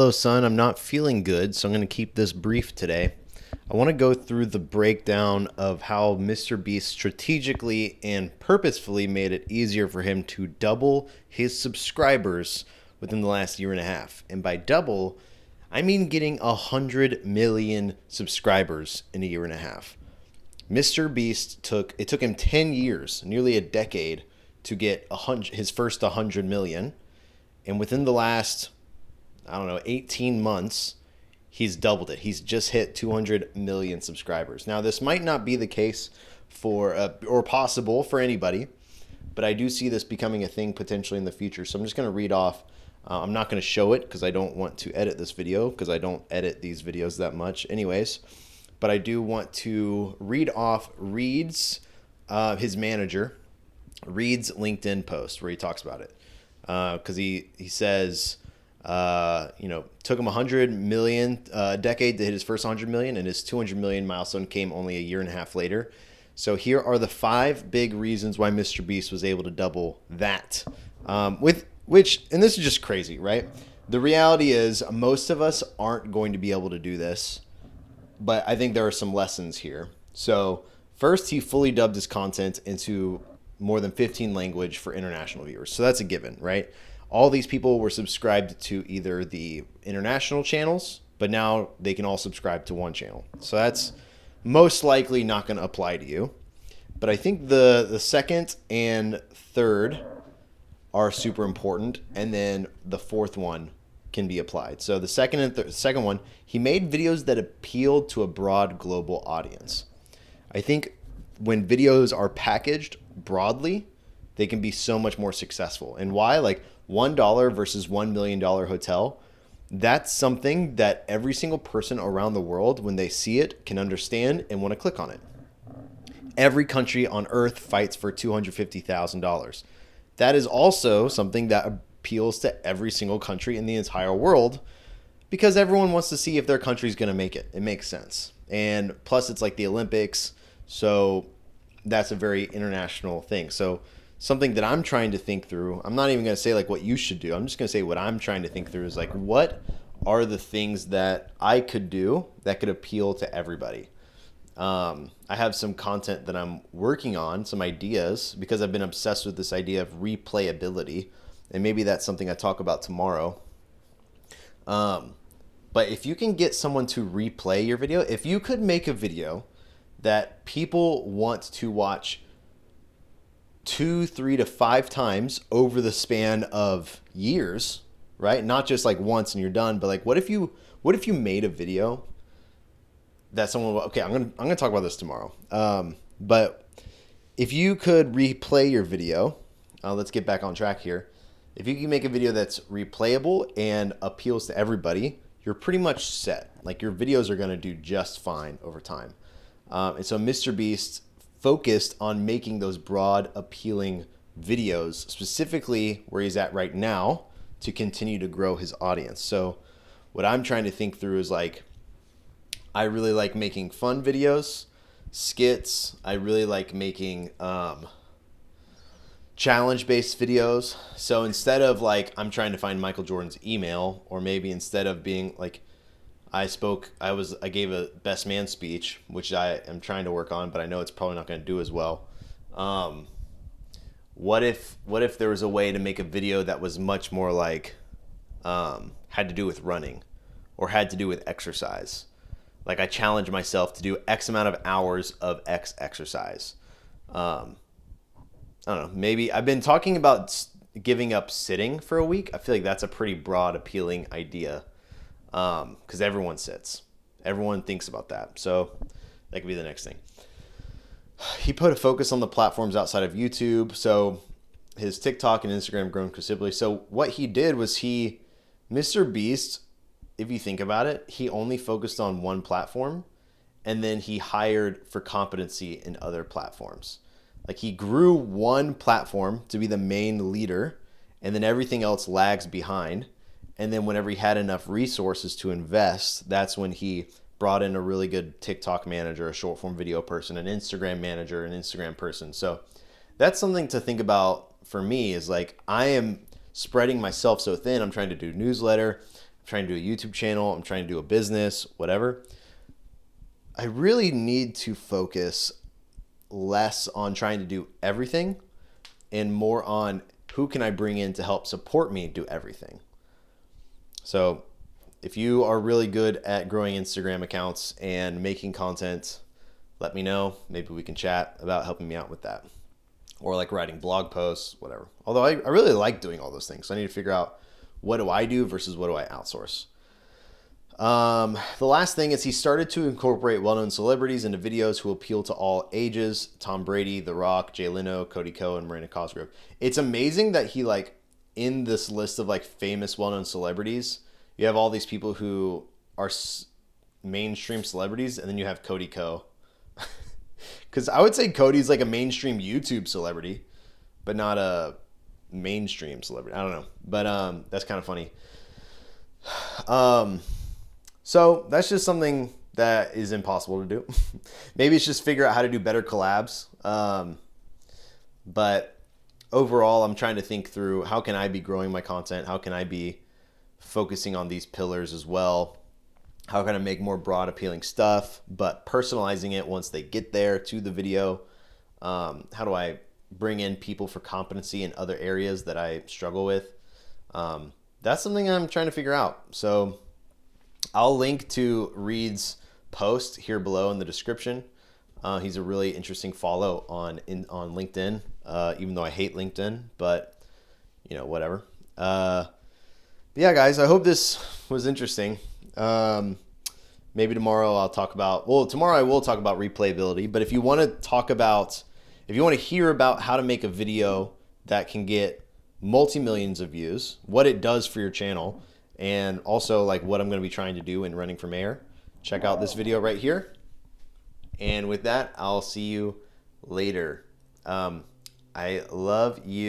Hello, son. I'm not feeling good, so I'm going to keep this brief today. I want to go through the breakdown of how Mr. Beast strategically and purposefully made it easier for him to double his subscribers within the last year and a half. And by double, I mean getting 100 million subscribers in a year and a half. Mr. Beast took him 10 years, nearly a decade, to get his first 100 million. And within the last 18 months, he's doubled it. He's just hit 200 million subscribers. Now, this might not be the case or possible for anybody, but I do see this becoming a thing potentially in the future. So I'm just going to read off. I'm not going to show it because I don't want to edit this video because I don't edit these videos that much anyways. But I do want to read off Reed's, his manager, Reed's LinkedIn post where he talks about it. Because he says, took him 100 million decade to hit his first 100 million, and his 200 million milestone came only a year and a half later. So here are the 5 big reasons why Mr. Beast was able to double that. And this is just crazy, right? The reality is most of us aren't going to be able to do this, but I think there are some lessons here. So first, he fully dubbed his content into more than 15 language for international viewers. So that's a given, right? All these people were subscribed to either the international channels, but now they can all subscribe to one channel. So that's most likely not going to apply to you. But I think the second and third are super important, and then the fourth one can be applied. So the second one, he made videos that appealed to a broad global audience. I think when videos are packaged broadly, they can be so much more successful. And why? Like $1 versus $1 million hotel, that's something that every single person around the world, when they see it, can understand and want to click on it. Every country on earth fights for $250,000. That is also something that appeals to every single country in the entire world because everyone wants to see if their country is going to make it. It makes sense. And plus, it's like the Olympics. So that's a very international thing. So something that I'm trying to think through, I'm not even going to say like what you should do. I'm just going to say what I'm trying to think through is like, what are the things that I could do that could appeal to everybody? I have some content that I'm working on, some ideas, because I've been obsessed with this idea of replayability. And maybe that's something I talk about tomorrow. But if you can get someone to replay your video, if you could make a video that people want to watch 2, 3 to 5 times over the span of years, right? Not just like once and you're done, but like what if you made a video that someone, okay, I'm gonna talk about this tomorrow. But if you could replay your video, let's get back on track here. If you can make a video that's replayable and appeals to everybody, you're pretty much set. Like your videos are gonna do just fine over time. And so Mr. Beast focused on making those broad, appealing videos, specifically where he's at right now, to continue to grow his audience. So what I'm trying to think through is like, I really like making fun videos, skits. I really like making challenge-based videos. So instead of like, I'm trying to find Michael Jordan's email, or maybe instead of being like, I gave a best man speech, which I am trying to work on, but I know it's probably not going to do as well. What if there was a way to make a video that was much more like, had to do with running or had to do with exercise? Like I challenge myself to do X amount of hours of X exercise. I don't know. Maybe I've been talking about giving up sitting for a week. I feel like that's a pretty broad, appealing idea. Because everyone sits. Everyone thinks about that. So that could be the next thing. He put a focus on the platforms outside of YouTube. So his TikTok and Instagram grown considerably. So what he did was Mr. Beast, if you think about it, he only focused on one platform and then he hired for competency in other platforms. Like he grew one platform to be the main leader and then everything else lags behind. And then whenever he had enough resources to invest, that's when he brought in a really good TikTok manager, a short form video person, an Instagram manager, an Instagram person. So that's something to think about for me is like, I am spreading myself so thin. I'm trying to do newsletter. I'm trying to do a YouTube channel, I'm trying to do a business, whatever, I really need to focus less on trying to do everything and more on who can I bring in to help support me do everything. So if you are really good at growing Instagram accounts and making content, let me know. Maybe we can chat about helping me out with that. Or like writing blog posts, whatever. Although I really like doing all those things. So I need to figure out, what do I do versus what do I outsource? The last thing is he started to incorporate well-known celebrities into videos who appeal to all ages. Tom Brady, The Rock, Jay Leno, Cody Ko, and Miranda Cosgrove. It's amazing that he, like, in this list of like famous well-known celebrities, you have all these people who are mainstream celebrities, and then you have Cody Ko. Because I would say Cody's like a mainstream YouTube celebrity, but not a mainstream celebrity. I don't know, but that's kind of funny. So that's just something that is impossible to do. Maybe it's just figure out how to do better collabs. But overall, I'm trying to think through, how can I be growing my content? How can I be focusing on these pillars as well? How can I make more broad appealing stuff, but personalizing it once they get there to the video? How do I bring in people for competency in other areas that I struggle with? That's something I'm trying to figure out. So I'll link to Reed's post here below in the description. He's a really interesting follow on LinkedIn, even though I hate LinkedIn, but you know, whatever. But yeah, guys, I hope this was interesting. Maybe tomorrow I'll talk about, well, tomorrow I will talk about replayability, but if you want to hear about how to make a video that can get multi-millions of views, what it does for your channel, and also like what I'm going to be trying to do in running for mayor, check out this video right here. And with that, I'll see you later. I love you.